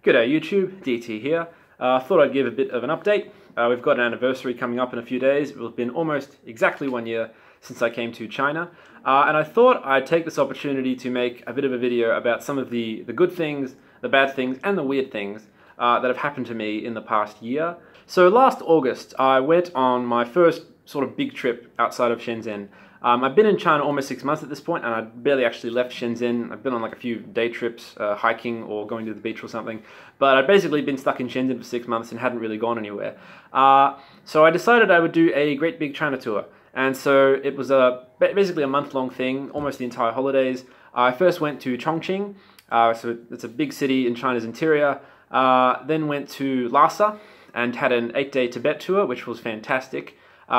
G'day YouTube, DT here. Thought I'd give a bit of an update. We've got an anniversary coming up in a few days. It will have been almost exactly 1 year since I came to China. And I thought I'd take this opportunity to make a bit of a video about some of the good things, the bad things, and the weird things that have happened to me in the past year. So last August, I went on my first sort of big trip outside of Shenzhen. I've been in China almost 6 months at this point, and I barely actually left Shenzhen. I've been on like a few day trips, hiking or going to the beach or something. But I'd basically been stuck in Shenzhen for 6 months and hadn't really gone anywhere. So I decided I would do a great big China tour. And so it was basically a month-long thing, almost the entire holidays. I first went to Chongqing, so it's a big city in China's interior. Then went to Lhasa and had an 8-day Tibet tour, which was fantastic.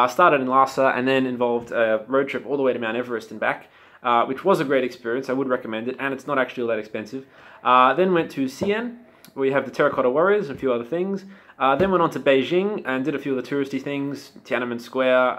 Started in Lhasa and then involved a road trip all the way to Mount Everest and back, which was a great experience. I would recommend it, and it's not actually all that expensive. Then went to Xi'an, where you have the Terracotta Warriors and a few other things. Then went on to Beijing and did a few of the touristy things, Tiananmen Square,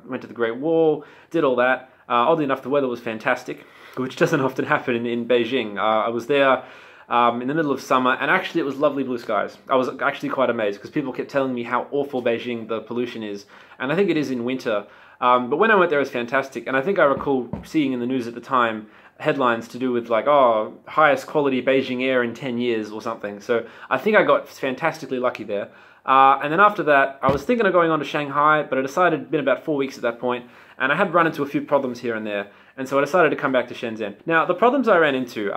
went to the Great Wall, did all that. Oddly enough, the weather was fantastic, which doesn't often happen in Beijing. I was there in the middle of summer, and actually it was lovely blue skies. I was actually quite amazed because people kept telling me how awful Beijing the pollution is, and I think it is in winter. But when I went there, it was fantastic, and I think I recall seeing in the news at the time headlines to do with like, oh, highest quality Beijing air in 10 years or something. So I think I got fantastically lucky there. And then after that, I was thinking of going on to Shanghai, but I decided it'd been about 4 weeks at that point, and I had run into a few problems here and there, and so I decided to come back to Shenzhen. Now, the problems I ran into,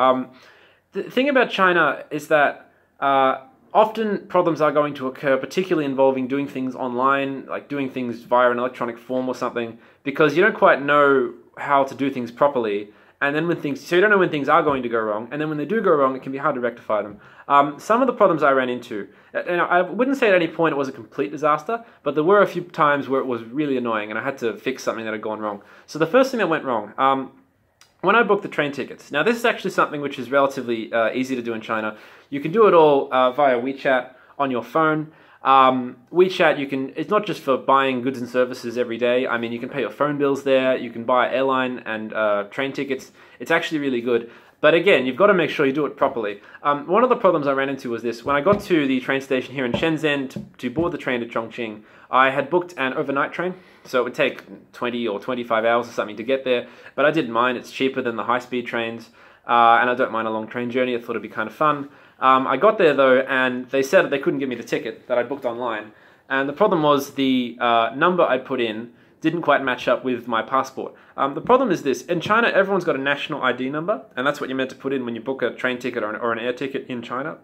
the thing about China is that often problems are going to occur, particularly involving doing things online, like doing things via an electronic form or something, because you don't quite know how to do things properly, and then so you don't know when things are going to go wrong, and then when they do go wrong, it can be hard to rectify them. Some of the problems I ran into, I wouldn't say at any point it was a complete disaster, but there were a few times where it was really annoying, and I had to fix something that had gone wrong. So the first thing that went wrong, when I booked the train tickets, now this is actually something which is relatively easy to do in China. You can do it all via WeChat on your phone. WeChat, it's not just for buying goods and services every day. I mean, you can pay your phone bills there, you can buy airline and train tickets. It's actually really good. But again, you've got to make sure you do it properly. One of the problems I ran into was this. When I got to the train station here in Shenzhen to board the train to Chongqing, I had booked an overnight train, so it would take 20 or 25 hours or something to get there, but I didn't mind. It's cheaper than the high-speed trains, and I don't mind a long train journey. I thought it'd be kind of fun. I got there though, and they said that they couldn't give me the ticket that I booked online, and the problem was the number I put in didn't quite match up with my passport. The problem is this: in China, everyone's got a national ID number, and that's what you're meant to put in when you book a train ticket or an air ticket in China.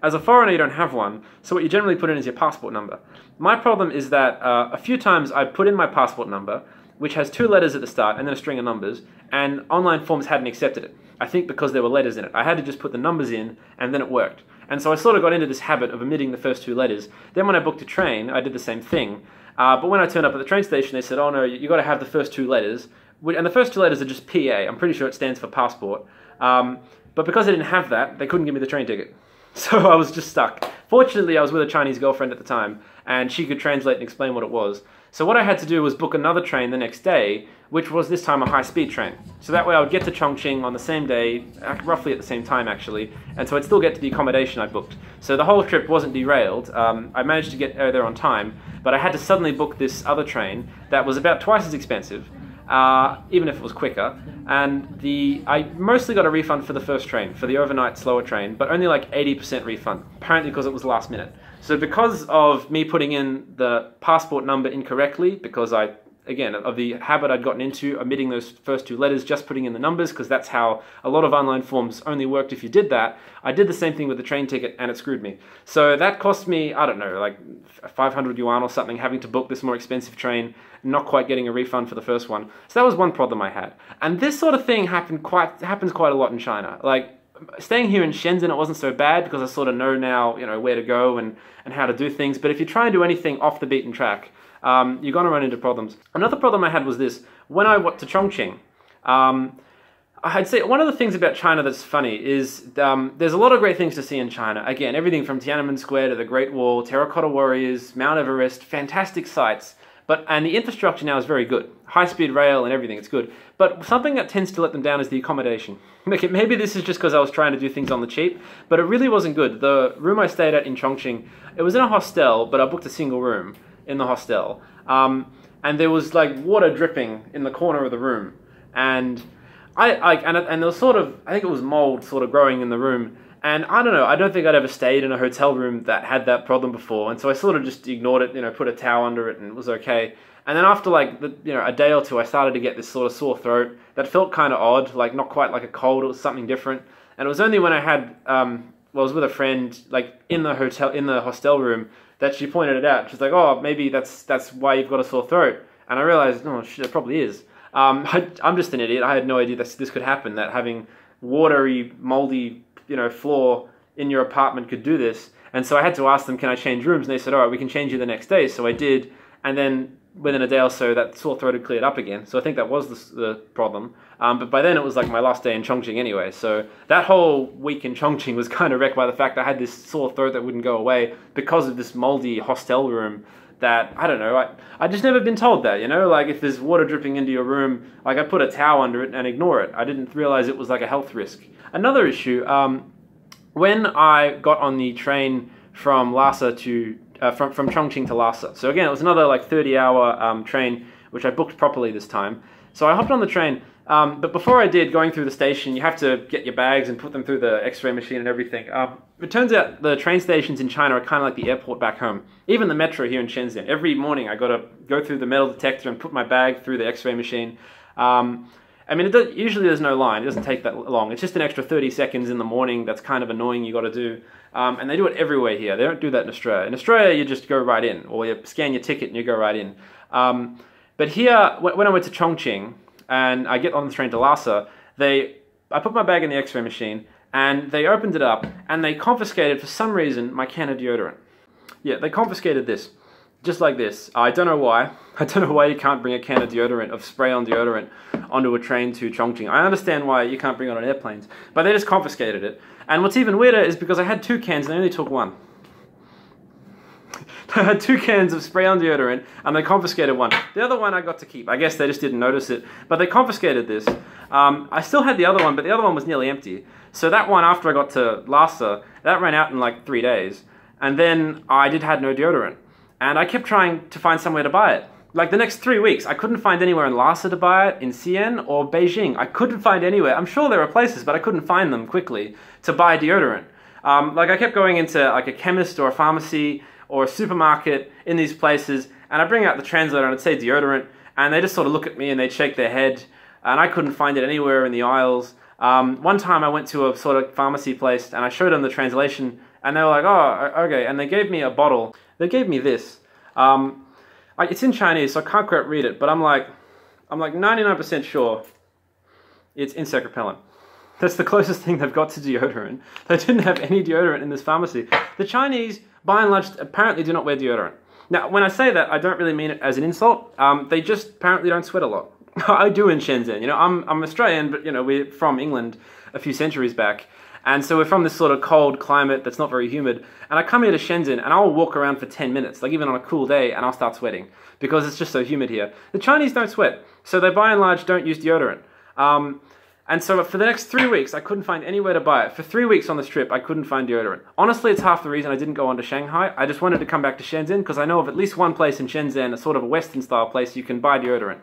As a foreigner, you don't have one, so what you generally put in is your passport number. My problem is that a few times I put in my passport number, which has 2 letters at the start and then a string of numbers, and online forms hadn't accepted it. I think because there were letters in it. I had to just put the numbers in, and then it worked. And so I sort of got into this habit of omitting the first 2 letters. Then when I booked a train, I did the same thing. But when I turned up at the train station, they said, oh no, you got to have the first 2 letters. And the first 2 letters are just PA. I'm pretty sure it stands for passport. But because I didn't have that, they couldn't give me the train ticket. So I was just stuck. Fortunately, I was with a Chinese girlfriend at the time, and she could translate and explain what it was. So what I had to do was book another train the next day, which was this time a high-speed train. So that way I would get to Chongqing on the same day, roughly at the same time actually, and so I'd still get to the accommodation I booked. So the whole trip wasn't derailed. I managed to get there on time, but I had to suddenly book this other train that was about twice as expensive, even if it was quicker, and I mostly got a refund for the first train, for the overnight slower train, but only like 80% refund, apparently because it was last minute. So because of me putting in the passport number incorrectly, because again, of the habit I'd gotten into, omitting those first 2 letters, just putting in the numbers, because that's how a lot of online forms only worked if you did that, I did the same thing with the train ticket, and it screwed me. So that cost me, I don't know, like 500 yuan or something, having to book this more expensive train, not quite getting a refund for the first one. So that was one problem I had. And this sort of thing happens quite a lot in China. Like, staying here in Shenzhen, it wasn't so bad because I sort of know now, where to go and how to do things. But if you try and do anything off the beaten track, you're going to run into problems. Another problem I had was this. When I went to Chongqing, I'd say one of the things about China that's funny is there's a lot of great things to see in China. Again, everything from Tiananmen Square to the Great Wall, Terracotta Warriors, Mount Everest, fantastic sights. And the infrastructure now is very good. High-speed rail and everything, it's good. But something that tends to let them down is the accommodation. Maybe this is just because I was trying to do things on the cheap, but it really wasn't good. The room I stayed at in Chongqing, it was in a hostel, but I booked a single room in the hostel. And there was like water dripping in the corner of the room. And and there was sort of, I think it was mold sort of growing in the room. And I don't know, I don't think I'd ever stayed in a hotel room that had that problem before. And so I sort of just ignored it, put a towel under it and it was okay. And then after like, a day or two, I started to get this sort of sore throat that felt kind of odd, like not quite like a cold, it was something different. And it was only when I had, I was with a friend, like in the hostel room, that she pointed it out. She's like, oh, maybe that's why you've got a sore throat. And I realized, no, shit, it probably is. I'm just an idiot. I had no idea that this could happen, that having watery, moldy, floor in your apartment could do this. And so I had to ask them, can I change rooms? And they said, all right, we can change you the next day. So I did. And then within a day or so, that sore throat had cleared up again. So I think that was the problem. But by then it was like my last day in Chongqing anyway. So that whole week in Chongqing was kind of wrecked by the fact I had this sore throat that wouldn't go away because of this moldy hostel room that, I don't know, I just never been told that, like if there's water dripping into your room, like I put a towel under it and ignore it. I didn't realize it was like a health risk. Another issue, when I got on the train from Lhasa to, from Chongqing to Lhasa, so again, it was another like 30-hour train, which I booked properly this time. So I hopped on the train, but before I did, going through the station, you have to get your bags and put them through the x-ray machine and everything. It turns out the train stations in China are kind of like the airport back home. Even the metro here in Shenzhen. Every morning I got to go through the metal detector and put my bag through the x-ray machine. I mean, usually there's no line. It doesn't take that long. It's just an extra 30 seconds in the morning that's kind of annoying you got to do. And they do it everywhere here. They don't do that in Australia. In Australia, you just go right in, or you scan your ticket and you go right in. But here, when I went to Chongqing, and I get on the train to Lhasa, I put my bag in the x-ray machine, and they opened it up, and they confiscated, for some reason, my can of deodorant. Yeah, they confiscated this. Just like this. I don't know why. I don't know why you can't bring a can of deodorant, of spray-on deodorant, onto a train to Chongqing. I understand why you can't bring it on airplanes, but they just confiscated it. And what's even weirder is because I had 2 cans and they only took 1. I had 2 cans of spray-on deodorant and they confiscated 1. The other one I got to keep. I guess they just didn't notice it, but they confiscated this. I still had the other one, but the other one was nearly empty. So that one, after I got to Lhasa, that ran out in like 3 days. And then I had no deodorant. And I kept trying to find somewhere to buy it. Like the next 3 weeks, I couldn't find anywhere in Lhasa to buy it, in Xi'an or Beijing. I couldn't find anywhere. I'm sure there are places, but I couldn't find them quickly to buy deodorant. Like I kept going into like a chemist or a pharmacy or a supermarket in these places, and I bring out the translator and I'd say deodorant, and they just sort of look at me and they'd shake their head, and I couldn't find it anywhere in the aisles. One time I went to a sort of pharmacy place and I showed them the translation, and they were like, oh, okay, and they gave me a bottle. They gave me this. It's in Chinese, so I can't quite read it, but I'm like 99% sure it's insect repellent. That's the closest thing they've got to deodorant. They didn't have any deodorant in this pharmacy. The Chinese, by and large, apparently do not wear deodorant. Now, when I say that, I don't really mean it as an insult. They just apparently don't sweat a lot. I do in Shenzhen. I'm Australian, but we're from England a few centuries back. And so we're from this sort of cold climate that's not very humid. And I come here to Shenzhen and I'll walk around for 10 minutes, like even on a cool day, and I'll start sweating because it's just so humid here. The Chinese don't sweat, so they by and large don't use deodorant. And so for the next 3 weeks, I couldn't find anywhere to buy it. For 3 weeks on this trip, I couldn't find deodorant. Honestly, it's half the reason I didn't go on to Shanghai. I just wanted to come back to Shenzhen because I know of at least one place in Shenzhen, a sort of a Western style place, you can buy deodorant.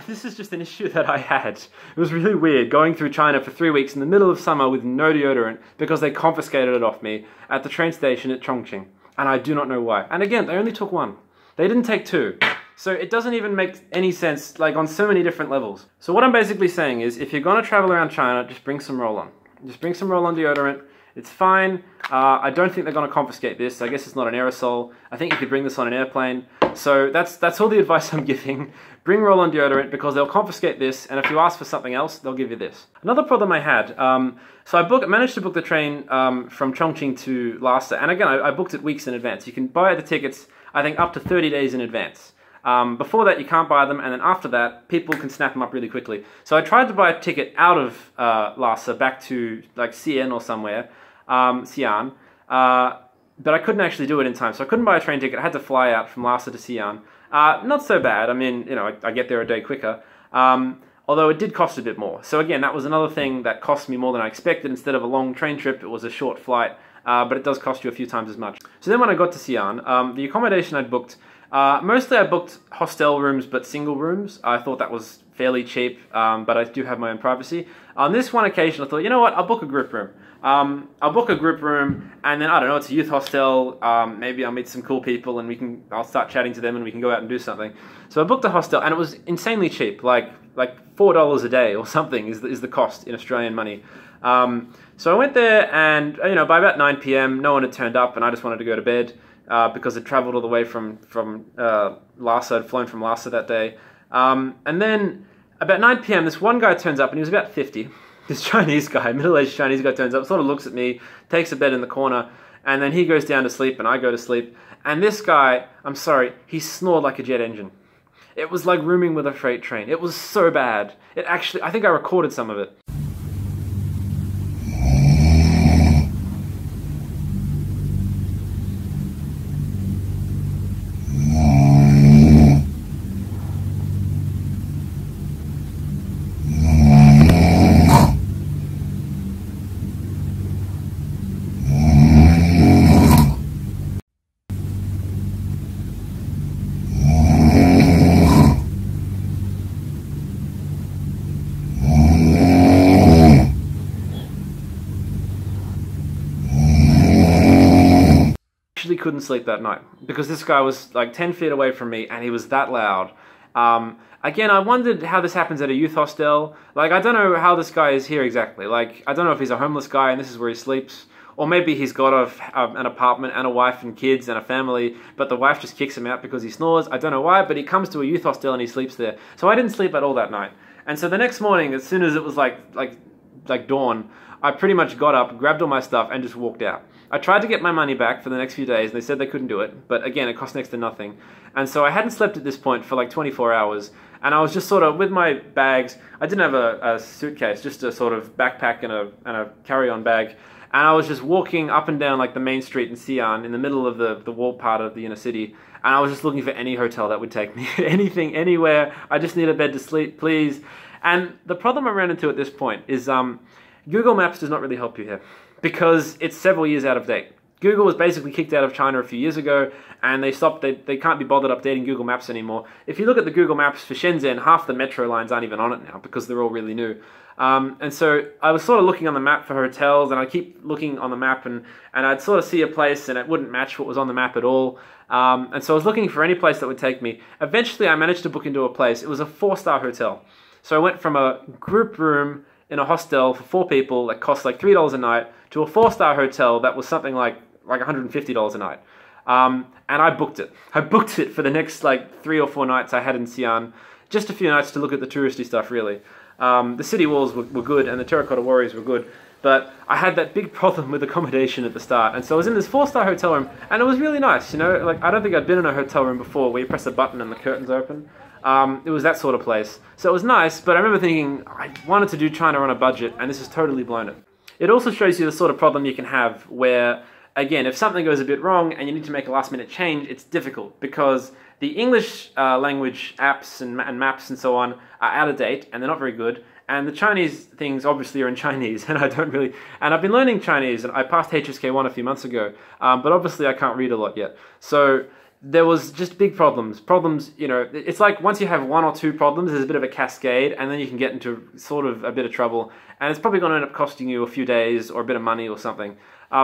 This is just an issue that I had. It was really weird going through China for 3 weeks in the middle of summer with no deodorant because they confiscated it off me at the train station at Chongqing. And I do not know why. And again, they only took 1. They didn't take 2. So it doesn't even make any sense, like on so many different levels. So what I'm basically saying is, if you're gonna travel around China, just bring some roll-on. Just bring some roll-on deodorant. It's fine. I don't think they're gonna confiscate this. I guess it's not an aerosol. I think you could bring this on an airplane. So that's all the advice I'm giving. Bring roll-on deodorant because they'll confiscate this, and if you ask for something else, they'll give you this. Another problem I had, so I managed to book the train from Chongqing to Lhasa, and again, I booked it weeks in advance. You can buy the tickets, I think, up to 30 days in advance. Before that, you can't buy them, and then after that, people can snap them up really quickly. So I tried to buy a ticket out of Lhasa back to like Xi'an or somewhere, Xi'an, but I couldn't actually do it in time. So I couldn't buy a train ticket. I had to fly out from Lhasa to Xi'an. Not so bad. I mean, you know, I get there a day quicker. Although it did cost a bit more. So again, that was another thing that cost me more than I expected. Instead of a long train trip, it was a short flight, but it does cost you a few times as much. So then when I got to Xi'an, the accommodation I'd booked, mostly I booked hostel rooms, but single rooms. I thought that was fairly cheap, but I do have my own privacy. On this one occasion, I thought, you know what, I'll book a group room. I'll book a group room, and then, I don't know, it's a youth hostel, maybe I'll meet some cool people, and I'll start chatting to them, and we can go out and do something. So I booked a hostel, and it was insanely cheap, like $4 a day or something is the cost in Australian money. So I went there, and, you know, by about 9 p.m, no one had turned up, and I just wanted to go to bed, because I'd traveled all the way from Lhasa. I'd flown from Lhasa that day. And then, about 9 p.m, this one guy turns up, and he was about 50. This Chinese guy, middle-aged Chinese guy, turns up, sort of looks at me, takes a bed in the corner, and then he goes down to sleep, and I go to sleep. And this guy, I'm sorry, he snored like a jet engine. It was like rooming with a freight train. It was so bad. It actually, I think I recorded some of it. Couldn't sleep that night because this guy was like 10 feet away from me and he was that loud. Again, I wondered how this happens at a youth hostel. Like, I don't know how this guy is here exactly. Like, I don't know if he's a homeless guy and this is where he sleeps, or maybe he's got an apartment and a wife and kids and a family, but the wife just kicks him out because he snores. I don't know why, but he comes to a youth hostel and he sleeps there. So I didn't sleep at all that night. And so the next morning, as soon as it was like dawn, I pretty much got up, grabbed all my stuff, and just walked out. I tried to get my money back for the next few days, and they said they couldn't do it, but again, it cost next to nothing. And so I hadn't slept at this point for like 24 hours, and I was just sort of, with my bags, I didn't have a suitcase, just a sort of backpack and a carry-on bag, and I was just walking up and down like the main street in Xi'an, in the middle of the walled part of the inner city, and I was just looking for any hotel that would take me, anything, anywhere. I just need a bed to sleep, please. And the problem I ran into at this point is Google Maps does not really help you here, because it's several years out of date. Google was basically kicked out of China a few years ago, and they can't be bothered updating Google Maps anymore. If you look at the Google Maps for Shenzhen, half the metro lines aren't even on it now, because they're all really new. And so I was sort of looking on the map for hotels, and I keep looking on the map, and I'd sort of see a place, and it wouldn't match what was on the map at all. And so I was looking for any place that would take me. Eventually, I managed to book into a place. It was a 4-star hotel. So I went from a group room in a hostel for 4 people that cost like $3 a night to a 4-star hotel that was something like $150 a night. And I booked it. I booked it for the next like 3 or 4 nights I had in Xi'an. Just a few nights to look at the touristy stuff, really. The city walls were good and the terracotta warriors were good. But I had that big problem with accommodation at the start. And so I was in this 4-star hotel room, and it was really nice, you know? Like, I don't think I'd been in a hotel room before where you press a button and the curtains open. It was that sort of place. So it was nice, but I remember thinking, I wanted to do China on a budget, and this has totally blown it. It also shows you the sort of problem you can have where, again, if something goes a bit wrong and you need to make a last-minute change, it's difficult because the English language apps and maps and so on are out of date, and they're not very good. And the Chinese things obviously are in Chinese, and I've been learning Chinese, and I passed HSK1 a few months ago, but obviously I can't read a lot yet. So there was just big problems. You know, it's like once you have 1 or 2 problems, there's a bit of a cascade, and then you can get into sort of a bit of trouble, and it's probably going to end up costing you a few days or a bit of money or something.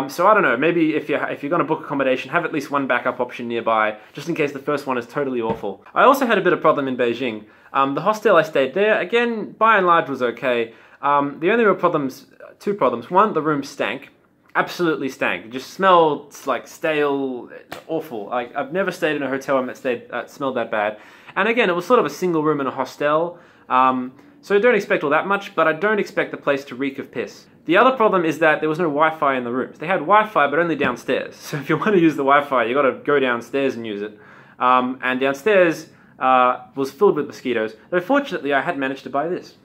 So I don't know, maybe if you're going to book accommodation, have at least one backup option nearby, just in case the first one is totally awful. I also had a bit of problem in Beijing. The hostel I stayed there, again, by and large was okay. The only real problems, 2 problems. One, the room stank. Absolutely stank. It just smelled like stale, awful. I've never stayed in a hotel room that smelled that bad. And again, it was sort of a single room in a hostel. So I don't expect all that much, but I don't expect the place to reek of piss. The other problem is that there was no Wi-Fi in the rooms. They had Wi-Fi, but only downstairs. So if you want to use the Wi-Fi, you got to go downstairs and use it. And downstairs was filled with mosquitoes. Though fortunately, I had managed to buy this.